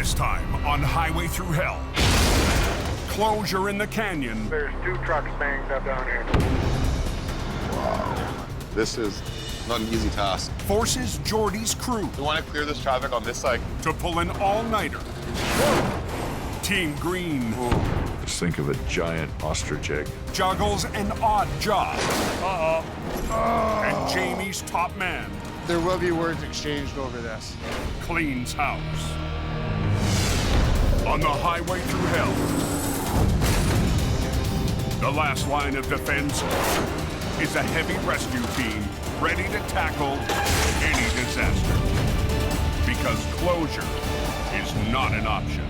This time on Highway Thru Hell. Closure in the canyon. There's 2 trucks banged up down here. Wow. This is not an easy task. Forces Jordy's crew We want to clear this traffic on this side. to pull an all-nighter. Team Green Just think of a giant ostrich egg. juggles an odd job. And Jamie's top man There will be words exchanged over this. cleans house. On the Highway Thru Hell, the last line of defense is a heavy rescue team ready to tackle any disaster. Because closure is not an option.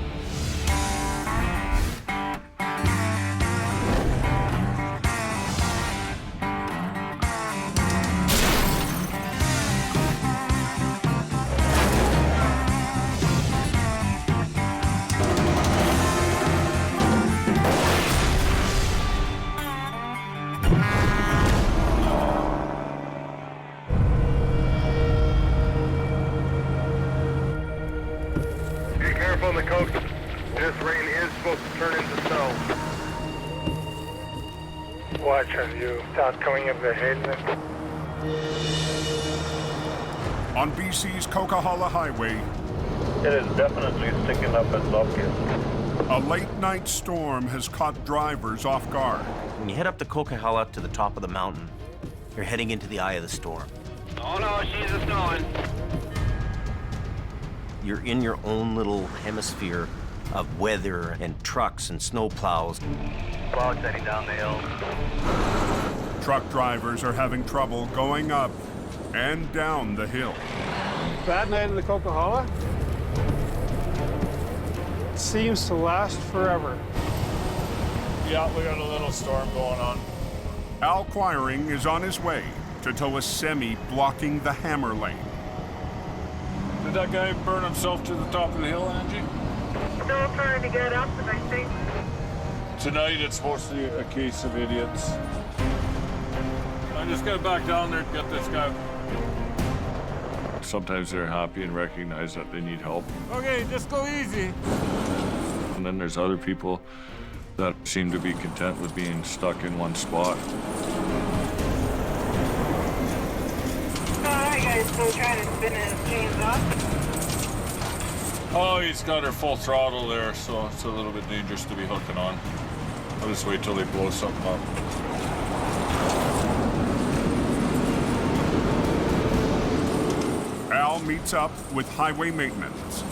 Be careful in the coast. This rain is supposed to turn into snow. Watch as you start coming up the head. On BC's Coquihalla Highway, It is definitely sticking up its obvious. a late-night storm has caught drivers off guard. When you head up the Coquihalla to the top of the mountain, you're heading into the eye of the storm. Oh no, she's a snowing. You're in your own little hemisphere of weather and trucks and snow plows. Clouds heading down the hill. Truck drivers are having trouble going up and down the hill. Bad night in the Coquihalla. Seems to last forever. Yeah, we got a little storm going on. Al Quiring is on his way to tow a semi blocking the hammer lane. Did that guy burn himself to the top of the hill, Angie? Still trying to get up, but I think Tonight it's mostly a case of idiots. I just gotta back down there and get this guy. Sometimes they're happy and recognize that they need help. Okay, just go easy. And then there's other people that seem to be content with being stuck in one spot. you guys still trying to spin his chains off. Oh, he's got her full throttle there, so it's a little bit dangerous to be hooking on. I'll just wait till they blow something up. Al meets up with highway maintenance.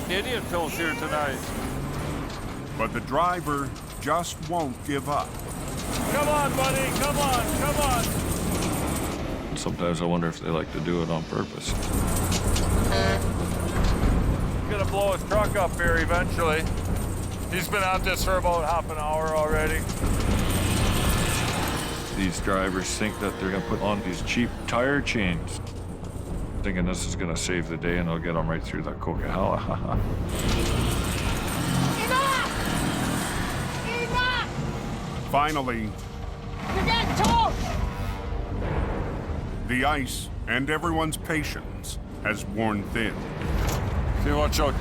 Idiot Phil's here tonight. But the driver just won't give up. Come on, buddy, come on, come on. Sometimes I wonder if they like to do it on purpose. He's gonna blow his truck up here eventually. He's been at this for about half an hour already. These drivers think that they're gonna put on these cheap tire chains, thinking this is gonna save the day and it'll get them right through the Coquihalla. Finally, You're getting told! the ice and everyone's patience has worn thin. See, watch out.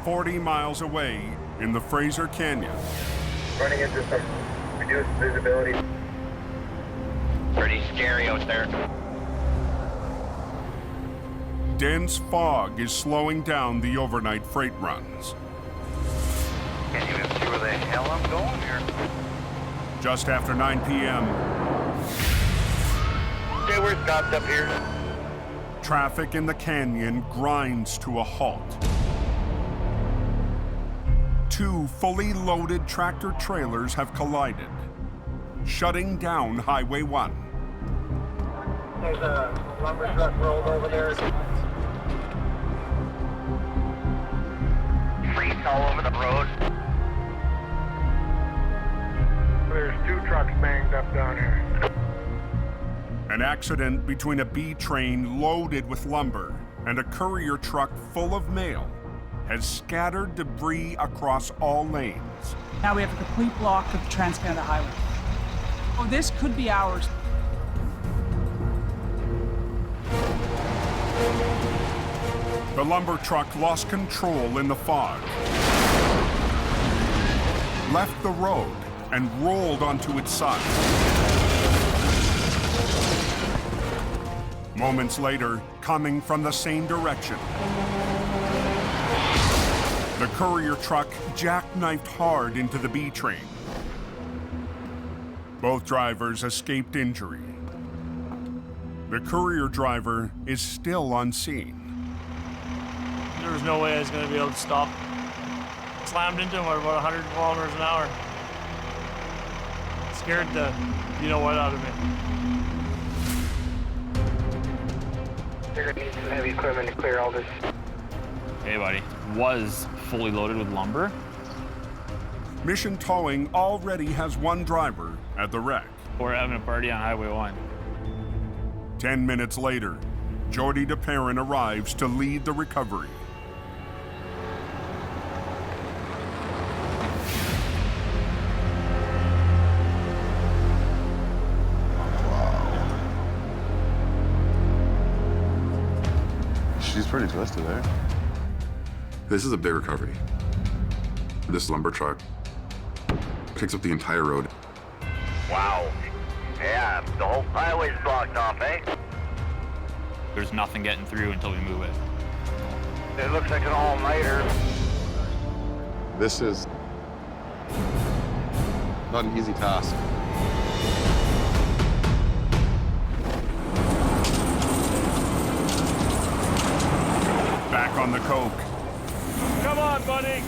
"40 miles away in the Fraser Canyon, Running into some reduced visibility. Pretty scary out there. dense fog is slowing down the overnight freight runs. Can't even see where the hell I'm going here. Just after 9 p.m., Okay, we're stopped up here. traffic in the canyon grinds to a halt. Two fully loaded tractor trailers have collided, shutting down Highway 1. There's a lumber truck rolled over there. Freaks all over the road. There's 2 trucks banged up down here. An accident between a B train loaded with lumber and a courier truck full of mail has scattered debris across all lanes. Now we have a complete block of the Trans-Canada Highway. Oh, this could be ours. The lumber truck lost control in the fog, left the road, and rolled onto its side. Moments later, coming from the same direction, the courier truck jackknifed hard into the B train. Both drivers escaped injury. The courier driver is still on scene. There was no way I was going to be able to stop. Slammed into him at about 100 kilometers an hour. Scared the you-know-what out of me. You're gonna need some heavy equipment to clear all this. Hey, buddy. Was fully loaded with lumber. Mission Towing already has one driver at the wreck. We're having a party on Highway 1. 10 minutes later, Jordy DeParent arrives to lead the recovery. She's pretty twisted there. This is a big recovery. This lumber truck picks up the entire road. Wow. Yeah, the whole highway's blocked off, eh? There's nothing getting through until we move it. It looks like an all-nighter. This is not an easy task. Back on the coke, Come on, buddy.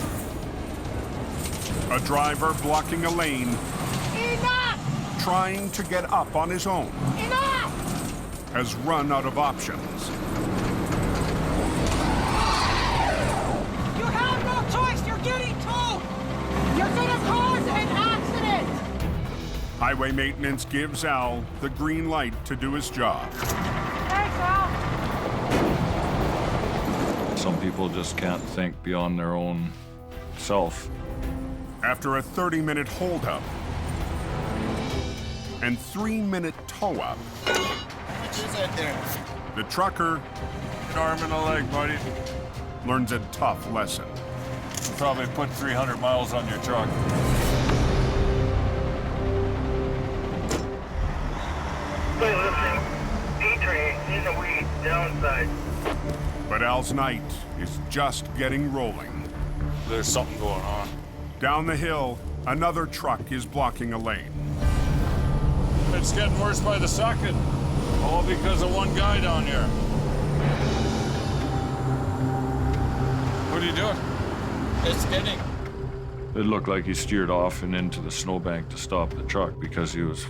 a driver blocking a lane, Enough! trying to get up on his own, Enough! has run out of options. You have no choice! You're getting towed! You're gonna cause an accident! Highway maintenance gives Al the green light to do his job. Thanks, Al! Some people just can't think beyond their own self. After a 30-minute holdup and 3-minute tow-up, the trucker An arm and a leg, buddy. learns a tough lesson. You probably put 300 miles on your truck. Wait, listen. D-train in the weeds, downside. But Al's night is just getting rolling. There's something going on. Down the hill, another truck is blocking a lane. It's getting worse by the second. All because of one guy down here. What are you doing? It's getting. It looked like he steered off and into the snowbank to stop the truck because he was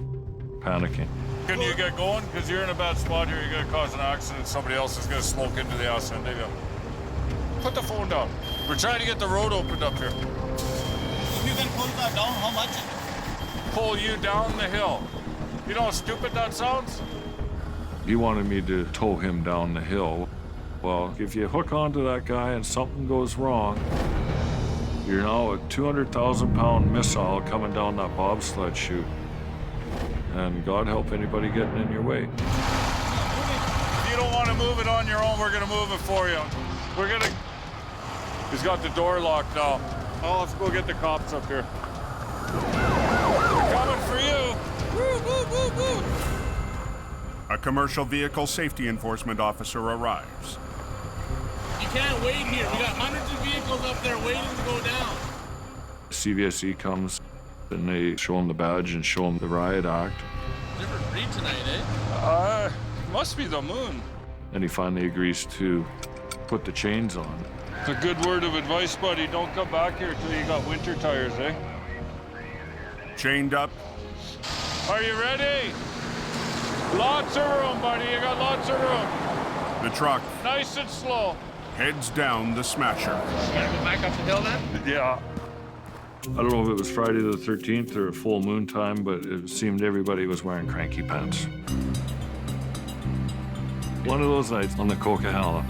panicking. Can you get going? Because you're in a bad spot here. You're going to cause an accident. Somebody else is going to smoke into the accident. There you go. Put the phone down. We're trying to get the road opened up here. If you can pull that down, how much? Pull you down the hill. You know how stupid that sounds? He wanted me to tow him down the hill. Well, if you hook onto that guy and something goes wrong, you're now a 200,000-pound missile coming down that bobsled chute. And God help anybody getting in your way. If you don't want to move it on your own, we're going to move it for you. We're going to... He's got the door locked now. Oh, let's go get the cops up here. We're coming for you. Woo, woo, woo, woo. A commercial vehicle safety enforcement officer arrives. You can't wait here. We got hundreds of vehicles up there waiting to go down. CVSE comes and they show him the badge and show him the riot act. Different breed tonight, eh? Must be the moon. And he finally agrees to put the chains on. It's a good word of advice, buddy. Don't come back here till you got winter tires, eh? Chained up, Are you ready? Lots of room, buddy. You got lots of room. the truck Nice and slow. heads down the smasher. Gotta go back up the hill then? Yeah. I don't know if it was Friday the 13th or full moon time, but it seemed everybody was wearing cranky pants. One of those nights on the Coquihalla.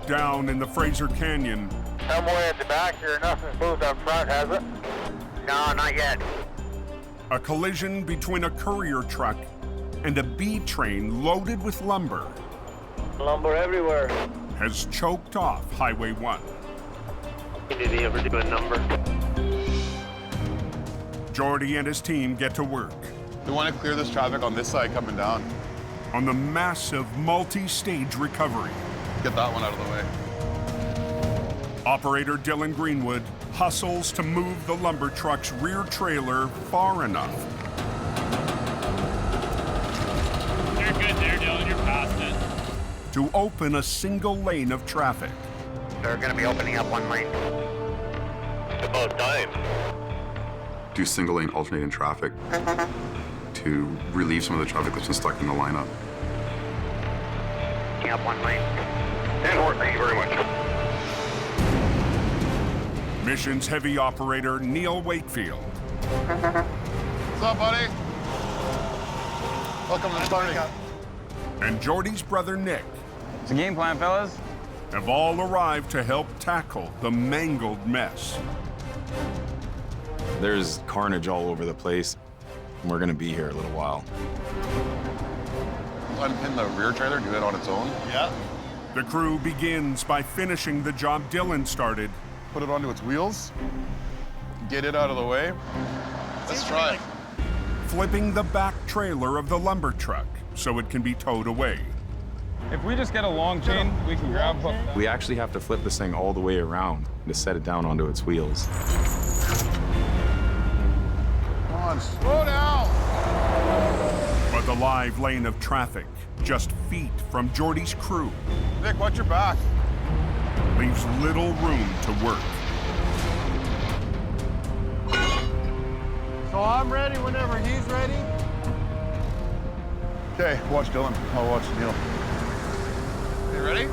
Down in the Fraser Canyon, Somewhere at the back here, nothing's moved up front, has it? No, not yet. A collision between a courier truck and a B train loaded with lumber Lumber everywhere. has choked off Highway 1. Did he ever do a number? Jordy and his team get to work We want to clear this traffic on this side coming down. on the massive multi-stage recovery. Get that one out of the way. Operator Dylan Greenwood hustles to move the lumber truck's rear trailer far enough You're good there, Dylan. You're past it. to open a single lane of traffic. They're gonna be opening up one lane. About time. Do single lane alternating traffic to relieve some of the traffic that's been stuck in the lineup. Opening up one lane. And work, thank you very much. Missions heavy operator Neil Wakefield What's up, buddy? Welcome to the party. and Jordy's brother Nick It's a game plan, fellas. have all arrived to help tackle the mangled mess. There's carnage all over the place. And we're gonna be here a little while. Unpin the rear trailer, do it on its own. Yeah. The crew begins by finishing the job Dylan started. Put it onto its wheels. Get it out of the way. Let's try. Flipping the back trailer of the lumber truck so it can be towed away. If we just get a long chain, we can grab. We actually have to flip this thing all the way around to set it down onto its wheels. Come on, slow down. But the live lane of traffic, just feet from Jordy's crew, Nick, watch your back. leaves little room to work. So I'm ready whenever he's ready. Okay, watch Dylan. I'll watch Neil. You ready?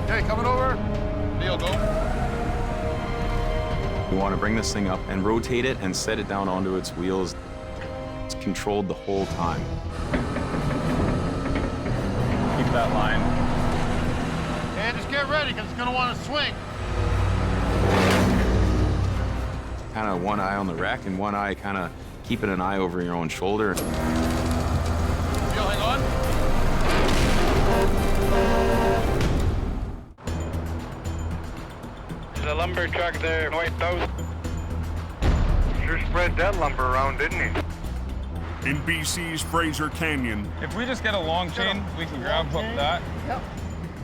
Okay, coming over. Neil, go. We want to bring this thing up and rotate it and set it down onto its wheels. It's controlled the whole time. Keep that line. And just get ready, because it's going to want to swing. Kind of one eye on the wreck and one eye kind of keeping an eye over your own shoulder. Neil, hang on. There's a lumber truck there, wiped out. Sure spread that lumber around, didn't he? In BC's Fraser Canyon, If we just get a long chain, we can grab hook that.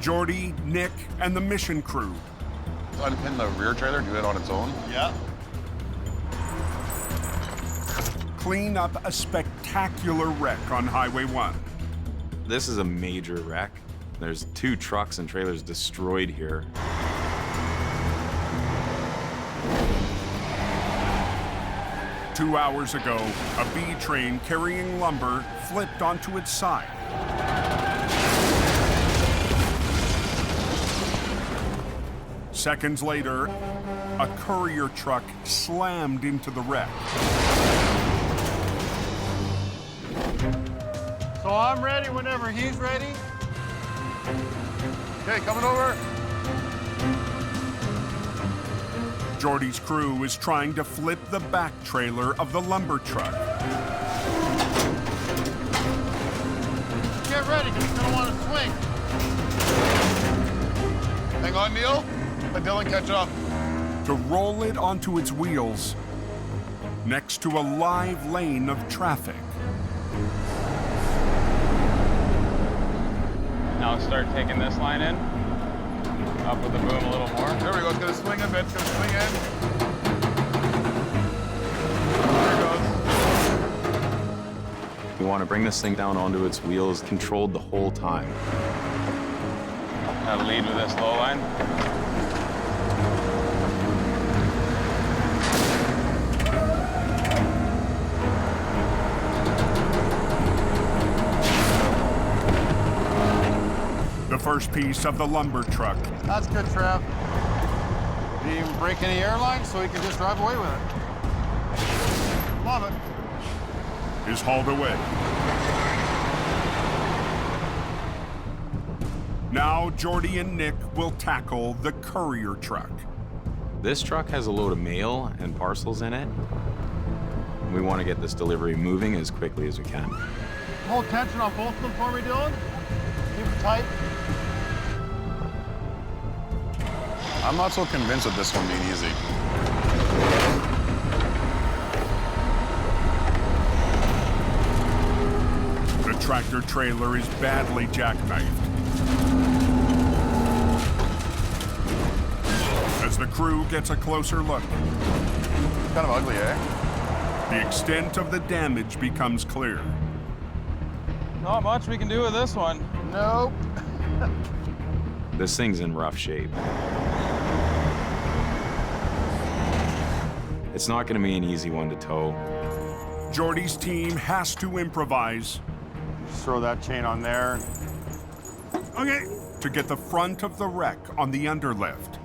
Jordy, Nick, and the mission crew Unpin the rear trailer, do it on its own. Yeah. clean up a spectacular wreck on Highway 1. This is a major wreck. There's 2 trucks and trailers destroyed here. Two hours ago, a B train carrying lumber flipped onto its side. Seconds later, a courier truck slammed into the wreck. So I'm ready whenever he's ready. Okay, coming over. Jordy's crew is trying to flip the back trailer of the lumber truck. Get ready, because it's going to want to swing. Hang on, Neil. Let Dylan catch up. To roll it onto its wheels next to a live lane of traffic. Now start taking this line in. Up with the boom a little more. There we go. It's gonna swing a bit. It's gonna swing in. There it goes. We want to bring this thing down onto its wheels, controlled the whole time. Now lead with this low line. The first piece of the lumber truck That's good, Trav. Didn't even break any airlines, so he can just drive away with it. Love it. is hauled away. Now Jordy and Nick will tackle the courier truck. This truck has a load of mail and parcels in it. We want to get this delivery moving as quickly as we can. Hold tension on both of them for me, Dylan. Keep it tight. I'm not so convinced of this one being easy. The tractor trailer is badly jackknifed. As the crew gets a closer look, Kind of ugly, eh? the extent of the damage becomes clear. Not much we can do with this one. Nope. This thing's in rough shape. It's not going to be an easy one to tow. Jordy's team has to improvise. Just throw that chain on there. Okay. To get the front of the wreck on the underlift.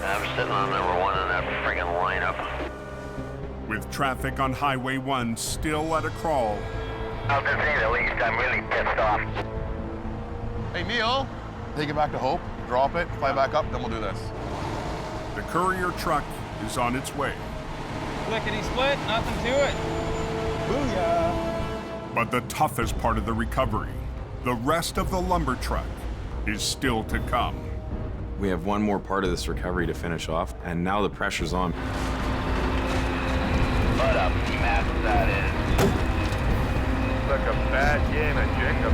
I'm sitting on number 1 in that friggin' lineup. With traffic on Highway 1 still at a crawl, I'll just say the least, I'm really pissed off. Hey, Neil, take it back to Hope, drop it, fly back up, then we'll do this. the courier truck is on its way. Lickety split, nothing to it. Booyah! But the toughest part of the recovery, the rest of the lumber truck, is still to come. We have one more part of this recovery to finish off, and now the pressure's on. What a mess that is. Took a bad game at Jacob.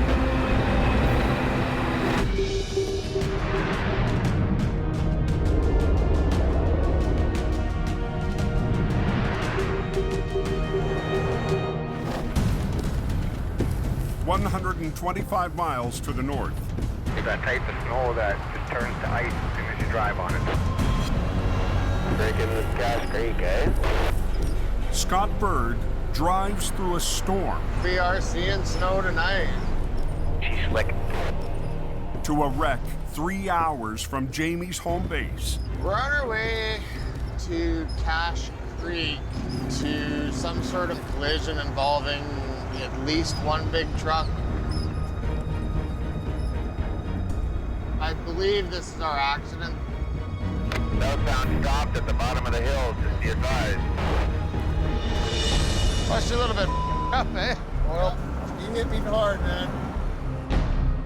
125 miles to the north. It's that type of snow that just turns to ice as soon as you drive on it. Breaking the Gas Creek, eh? Scott Bird drives through a storm. We are seeing snow tonight. She's slick. To a wreck 3 hours from Jamie's home base. We're on our way to Cache Creek to some sort of collision involving at least one big truck. I believe this is our accident. Southbound stopped at the bottom of the hill, just be advised. Push a little bit up, eh? Well, you hit me hard, man.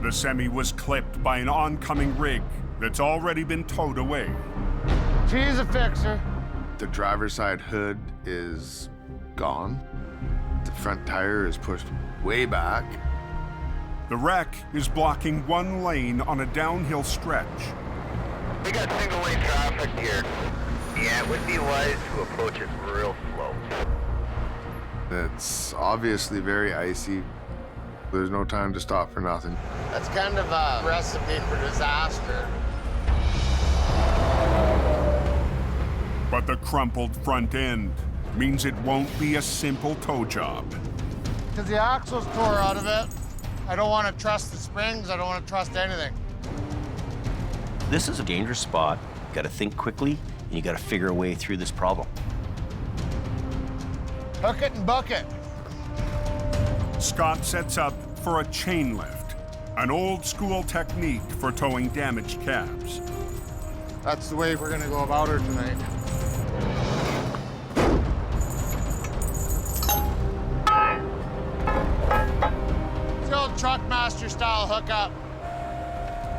The semi was clipped by an oncoming rig that's already been towed away. She's a fixer. The driver's side hood is gone. The front tire is pushed way back. The wreck is blocking one lane on a downhill stretch. We got single lane traffic here. Yeah, it would be wise to approach it real slow. It's obviously very icy. There's no time to stop for nothing. That's kind of a recipe for disaster. But the crumpled front end means it won't be a simple tow job. Because the axle's tore out of it. I don't want to trust the springs. I don't want to trust anything. This is a dangerous spot. You gotta think quickly, and you gotta figure a way through this problem. Hook it and buck it. Scott sets up for a chain lift, an old school technique for towing damaged cabs. That's the way we're gonna go about her tonight. It's the old Truckmaster style hookup.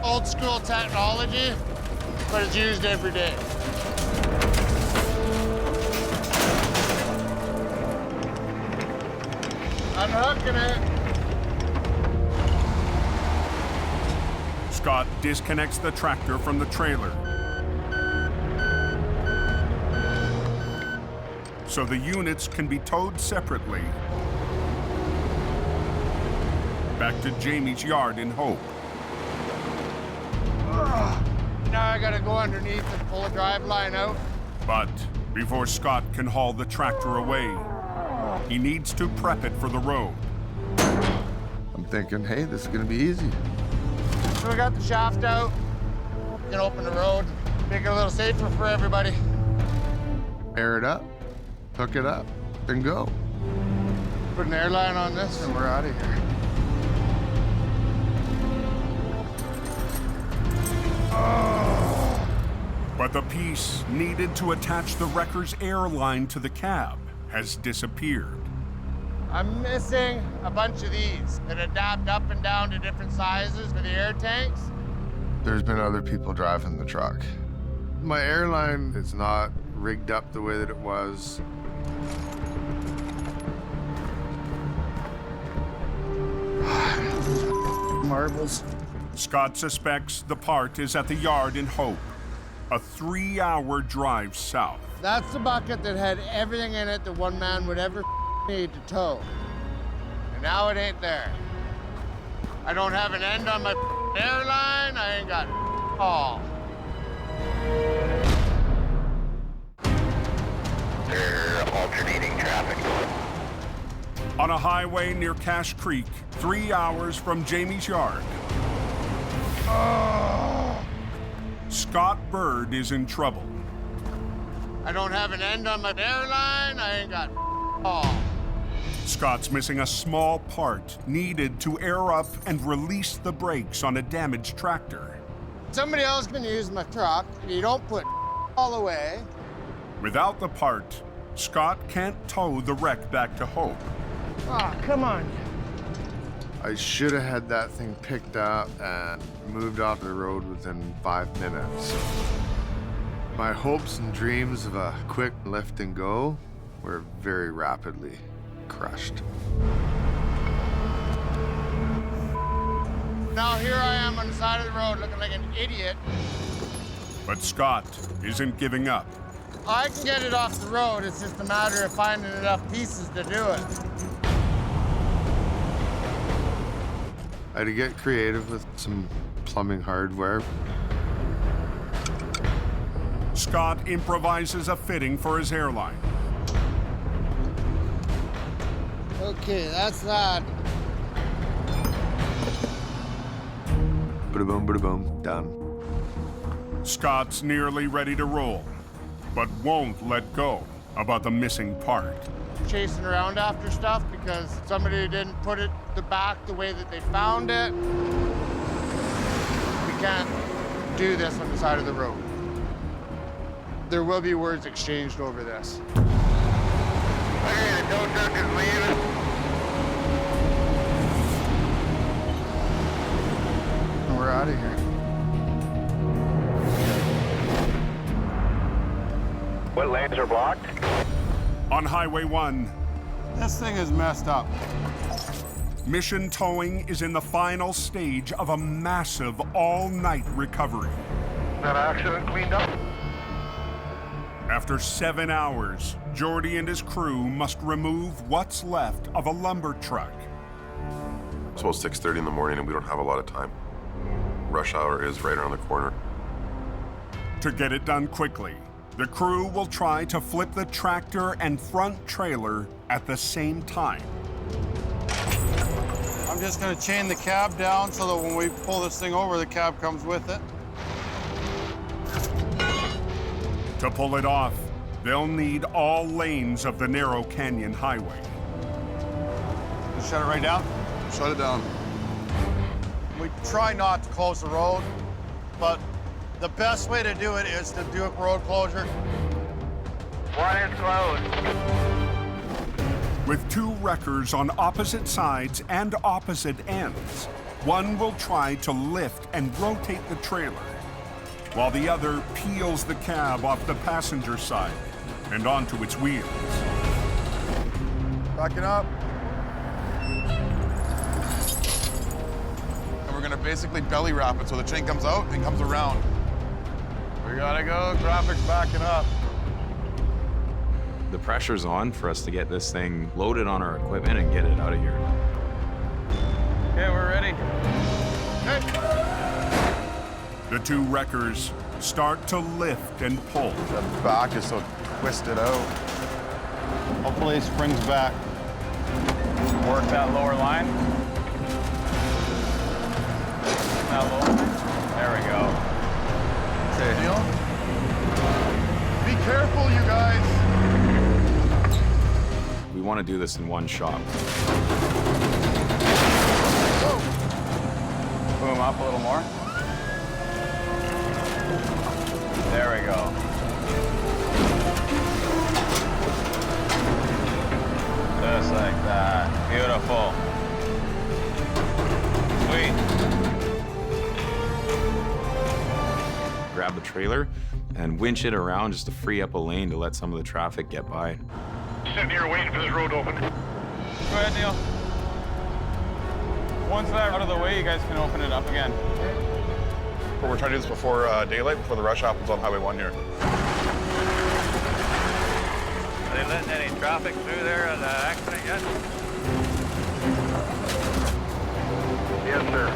Old school technology, but it's used every day. Unhooking it. Scott disconnects the tractor from the trailer, so the units can be towed separately back to Jamie's yard in Hope. Now I gotta go underneath and pull a drive line out. But before Scott can haul the tractor away, he needs to prep it for the road. I'm thinking, hey, this is gonna be easy. So we got the shaft out. We can open the road, make it a little safer for everybody. Air it up, hook it up, and go. Put an airline on this and we're out of here. But the piece needed to attach the wrecker's airline to the cab has disappeared. I'm missing a bunch of these that adapt up and down to different sizes for the air tanks. There's been other people driving the truck. My airline is not rigged up the way that it was. Marbles. Scott suspects the part is at the yard in Hope, a 3-hour drive south. That's the bucket that had everything in it that one man would ever need to tow. And now it ain't there. I don't have an end on my airline. I ain't got all. They're alternating traffic. On a highway near Cache Creek, 3 hours from Jamie's yard. Scott Bird is in trouble. I don't have an end on my airline. I ain't got all. Scott's missing a small part needed to air up and release the brakes on a damaged tractor. Somebody else can use my truck. You don't put all away. Without the part, Scott can't tow the wreck back to Hope. Oh, come on. I should have had that thing picked up and moved off the road within 5 minutes. My hopes and dreams of a quick lift and go were very rapidly crushed. Now here I am on the side of the road looking like an idiot. But Scott isn't giving up. I can get it off the road. It's just a matter of finding enough pieces to do it. I had to get creative with some plumbing hardware. Scott improvises a fitting for his airline. Okay, that's that. Bada boom, done. Scott's nearly ready to roll, but won't let go about the missing part. Chasing around after stuff because somebody didn't put it back the way that they found it. We can't do this on the side of the road. There will be words exchanged over this. Okay, the tow truck is leaving. We're out of here. What lanes are blocked? On Highway 1, This thing is messed up. Mission Towing is in the final stage of a massive all-night recovery. That accident cleaned up? After 7 hours, Jordy and his crew must remove what's left of a lumber truck. It's about 6:30 in the morning and we don't have a lot of time. Rush hour is right around the corner. To get it done quickly, the crew will try to flip the tractor and front trailer at the same time. I'm just gonna chain the cab down so that when we pull this thing over, the cab comes with it. To pull it off, they'll need all lanes of the narrow canyon highway. Just shut it right down? Shut it down. We try not to close the road, but the best way to do it is to do a road closure. One is closed. With two wreckers on opposite sides and opposite ends, one will try to lift and rotate the trailer, while the other peels the cab off the passenger side and onto its wheels. Backing up. And we're gonna basically belly wrap it so the chain comes out and comes around. We gotta go, traffic's backing up. The pressure's on for us to get this thing loaded on our equipment and get it out of here. Okay, we're ready. The two wreckers start to lift and pull. The back is so twisted out. Hopefully it springs back. Work that lower line. That lower. There we go. Okay. Neil? Be careful, you guys. We want to do this in one shot. Boom up a little more. There we go. Just like that. Beautiful. Sweet. Grab the trailer and winch it around just to free up a lane to let some of the traffic get by. Sitting here waiting for this road to open. Go ahead, Neil. Once that's out of the way, you guys can open it up again. We're trying to do this before daylight, before the rush happens on Highway 1 here. Are they letting any traffic through there on the accident yet? Yes, sir.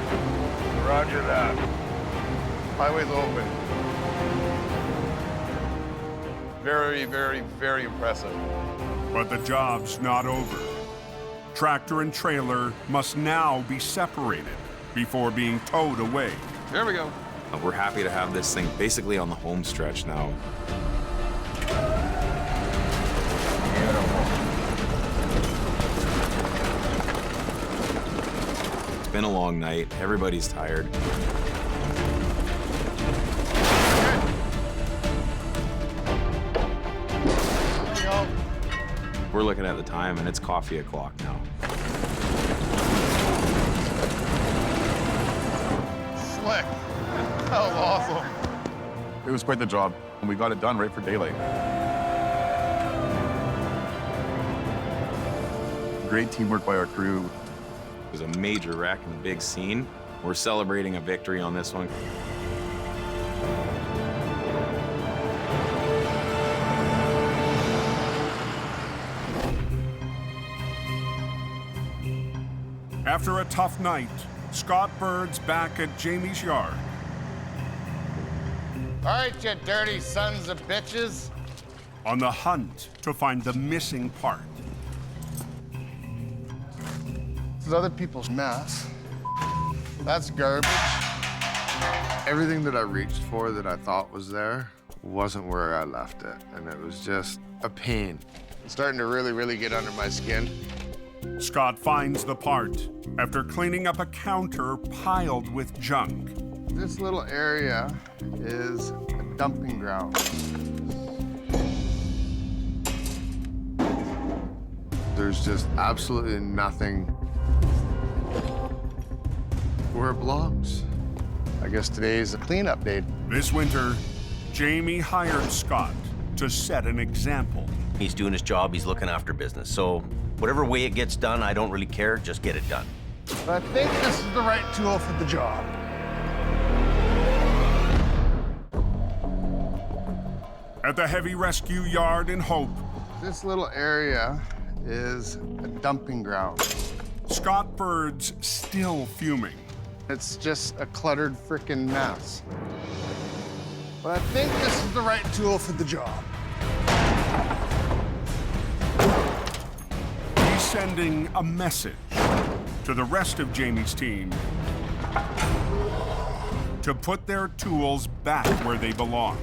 Roger that. Highway's open. Very, very, very impressive. But the job's not over. Tractor and trailer must now be separated before being towed away. There we go. We're happy to have this thing basically on the home stretch now. It's been a long night. Everybody's tired. We're looking at the time, and it's coffee o'clock now. Slick. That was awesome. It was quite the job, and we got it done right for daylight. Great teamwork by our crew. It was a major wreck in the big scene. We're celebrating a victory on this one. After a tough night, Scott Bird's back at Jamie's yard. All right, you dirty sons of bitches. On the hunt to find the missing part. This is other people's mess. That's garbage. Everything that I reached for that I thought was there wasn't where I left it, and it was just a pain. It's starting to really get under my skin. Scott finds the part after cleaning up a counter piled with junk. This little area is a dumping ground. There's just absolutely nothing where it belongs. I guess today's a cleanup day. This winter, Jamie hired Scott to set an example. He's doing his job, he's looking after business. So whatever way it gets done, I don't really care, just get it done. But I think this is the right tool for the job. At the heavy rescue yard in Hope, This little area is a dumping ground. Scott Bird's still fuming. It's just a cluttered frickin' mess. But I think this is the right tool for the job. He's sending a message to the rest of Jamie's team to put their tools back where they belong.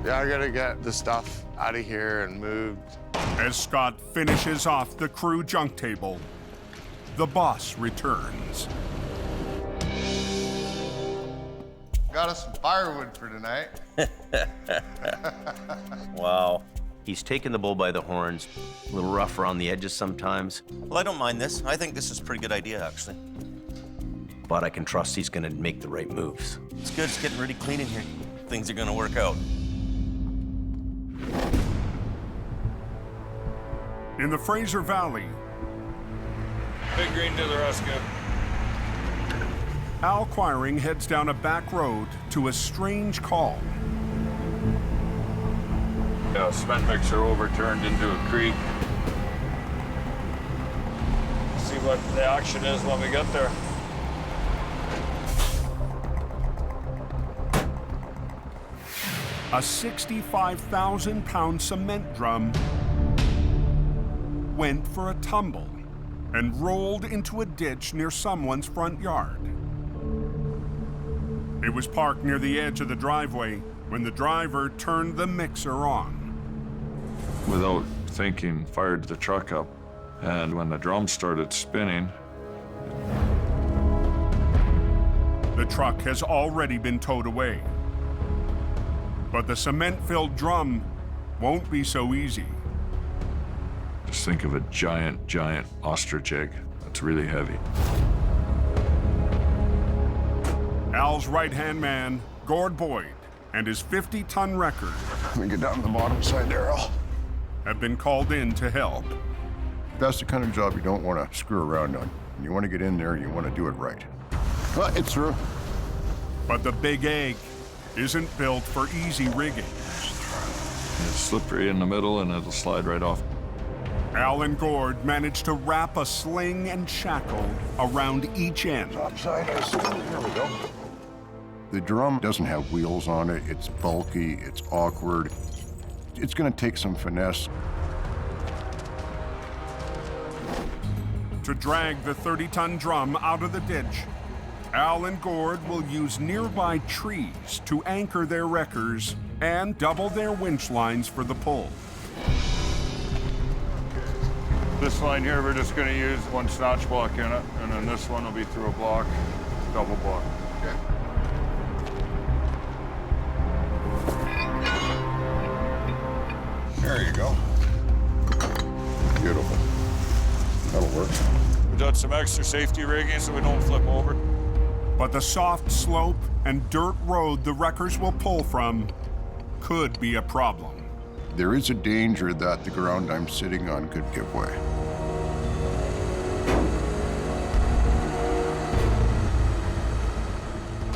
Yeah, I gotta get the stuff out of here and moved. As Scott finishes off the crew junk table, the boss returns. Got us some firewood for tonight. Wow. He's taken the bull by the horns, a little rough around the edges sometimes. Well, I don't mind this. I think this is a pretty good idea, actually. But I can trust he's gonna make the right moves. It's good. It's getting really clean in here. Things are gonna work out. In the Fraser Valley, Big Green to the rescue. Al Quiring heads down a back road to a strange call. Yeah, cement mixer overturned into a creek. See what the action is when we get there. A 65,000-pound cement drum went for a tumble and rolled into a ditch near someone's front yard. It was parked near the edge of the driveway when the driver turned the mixer on. Without thinking, fired the truck up, and when the drum started spinning, The truck has already been towed away. But the cement-filled drum won't be so easy. Just think of a giant, giant ostrich egg. That's really heavy. Al's right-hand man, Gord Boyd, and his 50-ton record Let me get down to the bottom side there, Al. have been called in to help. That's the kind of job you don't want to screw around on. You want to get in there and you want to do it right. Well, it's through. But the big egg isn't built for easy rigging. It's slippery in the middle and it'll slide right off. Al and Gord managed to wrap a sling and shackle around each end. Here we go. The drum doesn't have wheels on it. It's bulky, it's awkward. It's going to take some finesse. To drag the 30-ton drum out of the ditch, Al and Gord will use nearby trees to anchor their wreckers and double their winch lines for the pull. This line here, we're just gonna use one snatch block in it, and then this one will be through a block, double block. Okay. There you go. Beautiful. That'll work. We done some extra safety rigging so we don't flip over. But the soft slope and dirt road the wreckers will pull from could be a problem. There is a danger that the ground I'm sitting on could give way.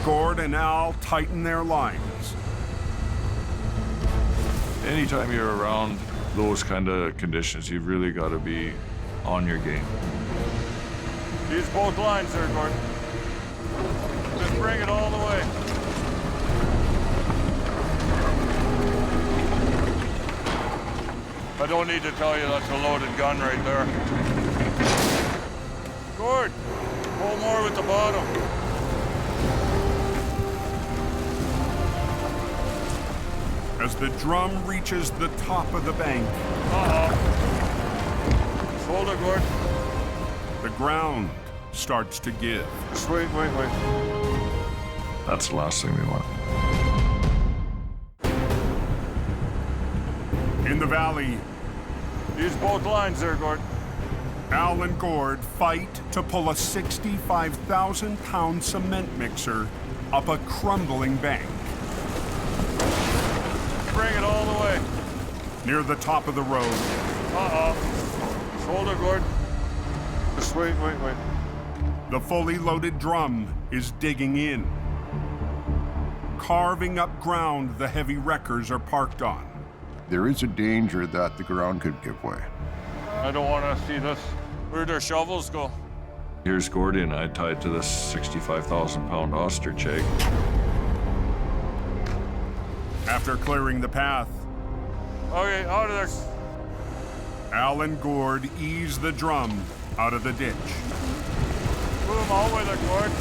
Gord and Al tighten their lines. Anytime you're around those kind of conditions, you've really got to be on your game. Use both lines there, Gordon. Just bring it all the way. I don't need to tell you that's a loaded gun right there. Gord, pull more with the bottom. As the drum reaches the top of the bank, Hold it, Gord. the ground starts to give. Just wait. That's the last thing we want. In the valley, Use both lines there, Gord. Al and Gord fight to pull a 65,000-pound cement mixer up a crumbling bank. Bring it all the way. Near the top of the road, Just hold it, Gord. Just wait. the fully loaded drum is digging in, carving up ground the heavy wreckers are parked on. There is a danger that the ground could give way. I don't want to see this. Where'd our shovels go? Here's Gordy and I tied to this 65,000-pound ostrich egg. After clearing the path, Okay, out of there. Al and Gord ease the drum out of the ditch. Move all with it, Gord.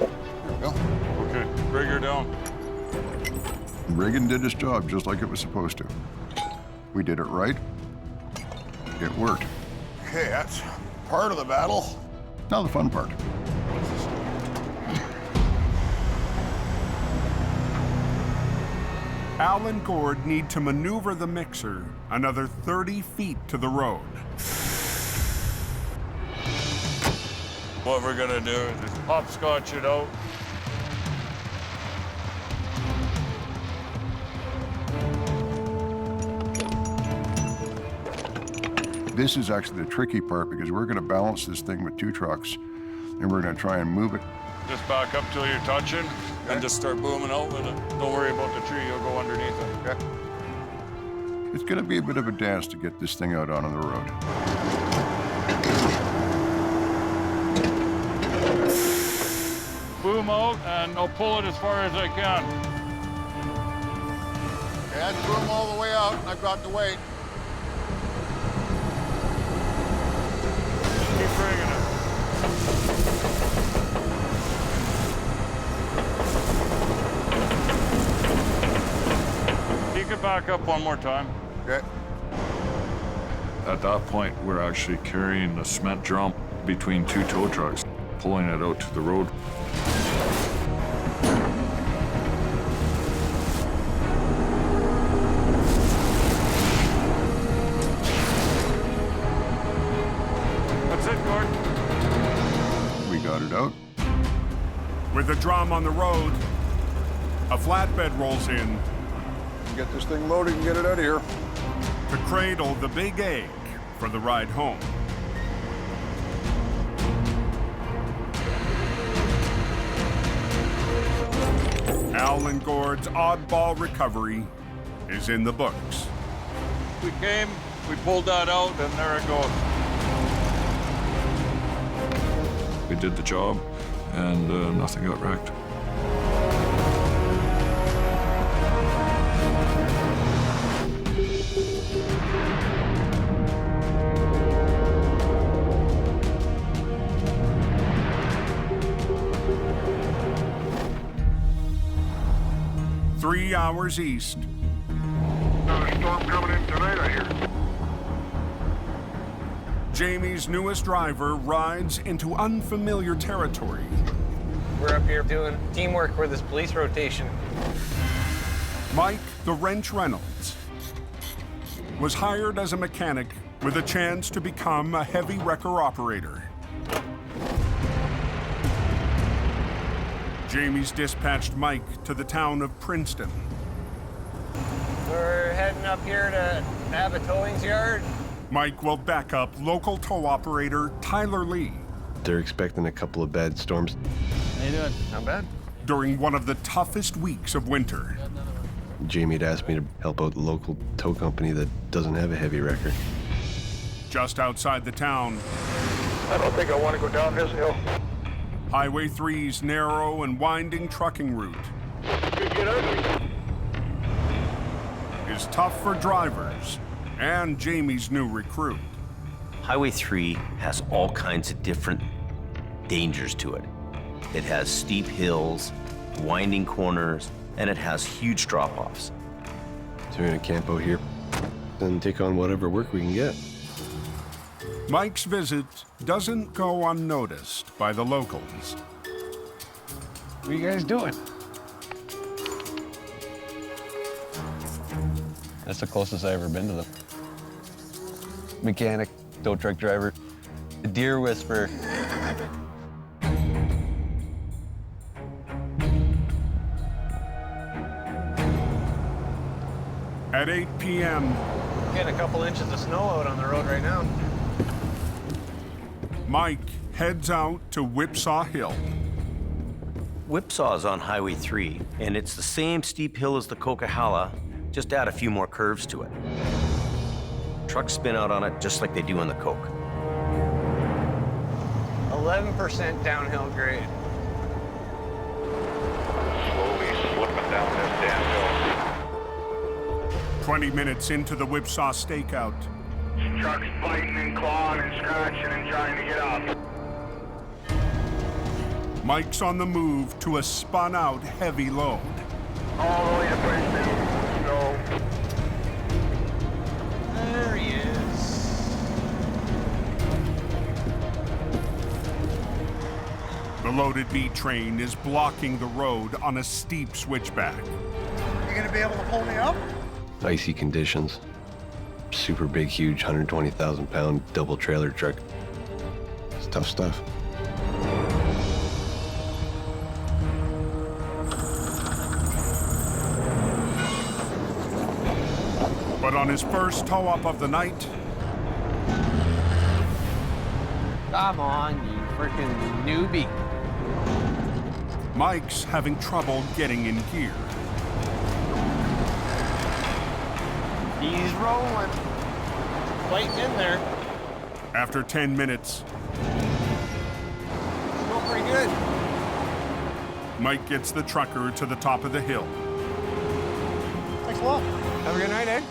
Okay, bring her down. Reagan did his job just like it was supposed to. We did it right. It worked. Okay, that's part of the battle. Now the fun part. Al and Gord need to maneuver the mixer another 30 feet to the road. What we're gonna do is just hopscotch it out. This is actually the tricky part because we're going to balance this thing with two trucks and we're going to try and move it. Just back up till you're touching and just start booming out with it. Don't worry about the tree, you'll go underneath it. Okay. It's going to be a bit of a dance to get this thing out on the road. Boom out and I'll pull it as far as I can. Okay, that's boom all the way out, and I've got the weight. Keep bringing it. back up one more time. Okay. At that point, we're actually carrying the cement drum between two tow trucks, pulling it out to the road. That's it, Gord. We got it out. With the drum on the road, a flatbed rolls in Get this thing loaded and get it out of here. to cradle the big egg for the ride home. Al and Gord's oddball recovery is in the books. We came, we pulled that out, and there it goes. We did the job, and nothing got wrecked. Three hours east, Another storm coming in tonight, I hear. Jamie's newest driver rides into unfamiliar territory. We're up here doing teamwork for this police rotation. Mike, the wrench Reynolds, was hired as a mechanic with a chance to become a heavy wrecker operator. Jamie's dispatched Mike to the town of Princeton. We're heading up here to have a towing's yard. Mike will back up local tow operator Tyler Lee They're expecting a couple of bad storms. How you doing? Not bad. during one of the toughest weeks of winter. Jamie had asked me to help out the local tow company that doesn't have a heavy wrecker. Just outside the town, I don't think I want to go down this hill. Highway 3's narrow and winding trucking route Could get ugly. is tough for drivers and Jamie's new recruit. Highway 3 has all kinds of different dangers to it. It has steep hills, winding corners, and it has huge drop-offs. So we're gonna camp out here and take on whatever work we can get. Mike's visit doesn't go unnoticed by the locals. What are you guys doing? That's the closest I've ever been to them. Mechanic, tow truck driver, a deer whisperer. At 8 p.m., Getting a couple inches of snow out on the road right now. Mike heads out to Whipsaw Hill. Whipsaw is on Highway 3, and it's the same steep hill as the Coquihalla, just add a few more curves to it. Trucks spin out on it just like they do on the Coke. 11% downhill grade. Slowly slipping down this damn hill. 20 minutes into the Whipsaw stakeout, Trucks biting and clawing and scratching and trying to get up. Mike's on the move to a spun-out heavy load. All the way to Princeton. So, There he is. The loaded B train is blocking the road on a steep switchback. You gonna be able to pull me up? Icy conditions. Super big, huge, 120,000-pound double trailer truck. It's tough stuff. But on his first tow-up of the night, Come on, you freaking newbie. Mike's having trouble getting in gear. He's rolling. Fighting in there. After 10 minutes, Going pretty good. Mike gets the trucker to the top of the hill. Thanks a lot. Have a good night, eh?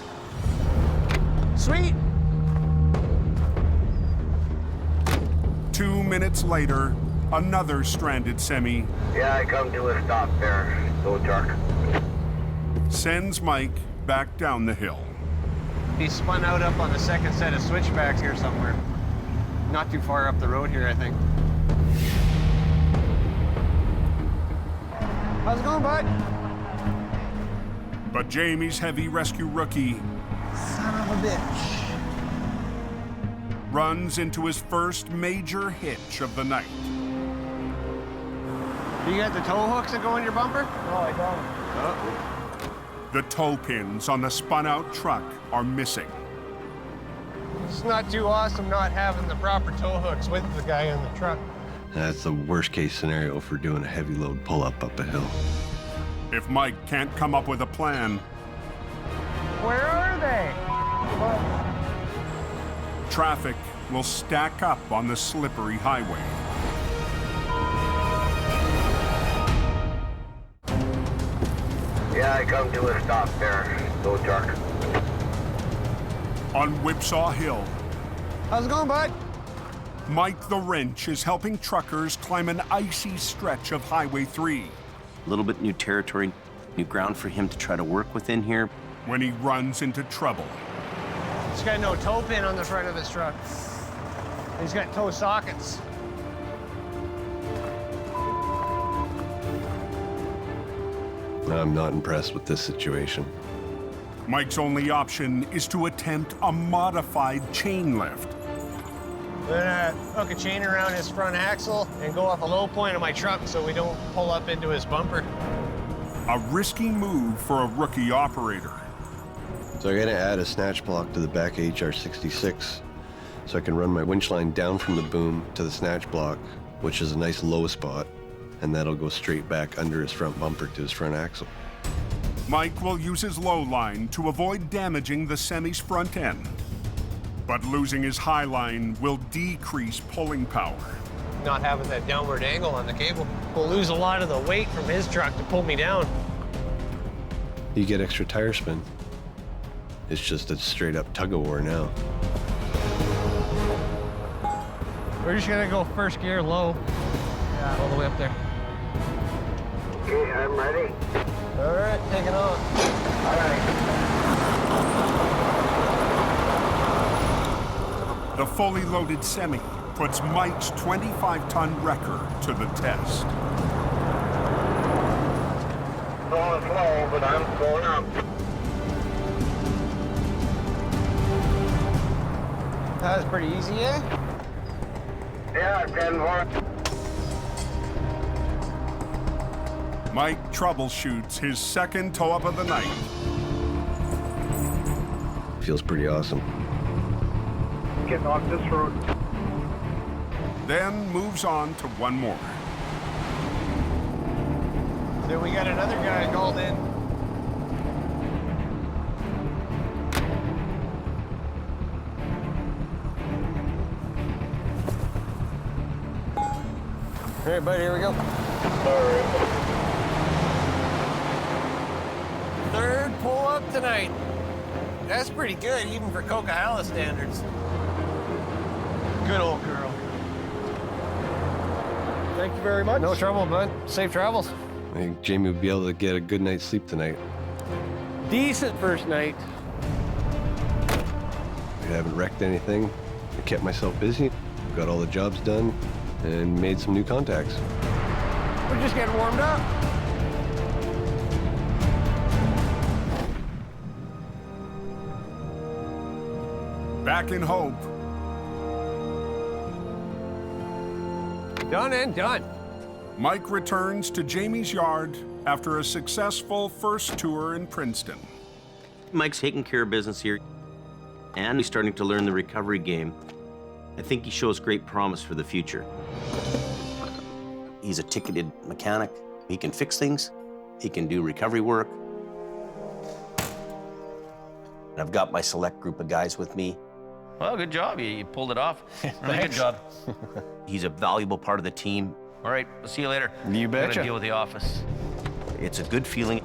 Sweet. 2 minutes later, another stranded semi yeah, I come to a stop there. Tow truck. sends Mike back down the hill. He spun out up on the second set of switchbacks here somewhere. Not too far up the road here, I think. How's it going, bud? But Jamie's heavy rescue rookie Son of a bitch. runs into his first major hitch of the night. You got the tow hooks that go in your bumper? No, I don't. The tow pins on the spun-out truck are missing. It's not too awesome not having the proper tow hooks with the guy in the truck. That's the worst case scenario for doing a heavy load pull-up up a hill. If Mike can't come up with a plan, Where are they? traffic will stack up on the slippery highway. Yeah, I come to a stop there. Go truck. On Whipsaw Hill, How's it going, bud? Mike the Wrench is helping truckers climb an icy stretch of Highway 3. A little bit new territory, new ground for him to try to work within here. When he runs into trouble, He's got no tow pin on the front of his truck. He's got tow sockets. I'm not impressed with this situation. Mike's only option is to attempt a modified chain lift. We're gonna hook a chain around his front axle and go off a low point of my truck so we don't pull up into his bumper. A risky move for a rookie operator. So I'm gonna add a snatch block to the back of HR66 so I can run my winch line down from the boom to the snatch block, which is a nice low spot, and that'll go straight back under his front bumper to his front axle. Mike will use his low line to avoid damaging the semi's front end. But losing his high line will decrease pulling power. Not having that downward angle on the cable will lose a lot of the weight from his truck to pull me down. You get extra tire spin. It's just a straight up tug of war now. We're just gonna go first gear low. Yeah, all the way up there. Okay, I'm ready. All right, take it on. All right. The fully loaded semi puts Mike's 25-ton wrecker to the test. Going slow, but I'm going up. That was pretty easy, eh? Yeah, 10 more. Mike troubleshoots his second tow-up of the night. Feels pretty awesome. Getting off this road. Then moves on to one more. Then we got another guy called in. All right, buddy, here we go. Third pull-up tonight. That's pretty good, even for Coquihalla standards. Good old girl. Thank you very much. No trouble, bud. Safe travels. I think Jamie will be able to get a good night's sleep tonight. Decent first night. I haven't wrecked anything. I kept myself busy, got all the jobs done, and made some new contacts. We're just getting warmed up. Back in Hope, Done and done. Mike returns to Jamie's yard after a successful first tour in Princeton. Mike's taking care of business here, and he's starting to learn the recovery game. I think he shows great promise for the future. He's a ticketed mechanic. He can fix things. He can do recovery work. And I've got my select group of guys with me. Well, good job. You pulled it off. Really good job. He's a valuable part of the team. All right, we'll see you later. You Gotta betcha. deal with the office. It's a good feeling.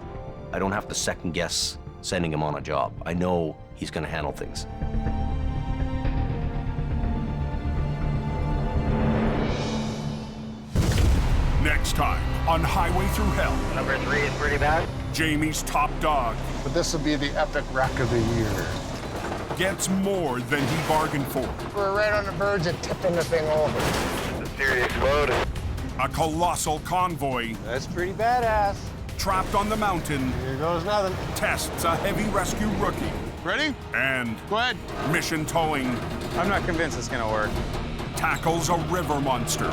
I don't have to second guess sending him on a job. I know he's gonna handle things. Next time on Highway Thru Hell. Number 3 is pretty bad. Jamie's top dog But this will be the epic wreck of the year. gets more than he bargained for. We're right on the verge of tipping the thing over. It's a serious load. A colossal convoy That's pretty badass. trapped on the mountain Here goes nothing. tests a heavy rescue rookie. Ready? And Go ahead. mission towing I'm not convinced it's gonna work. tackles a river monster.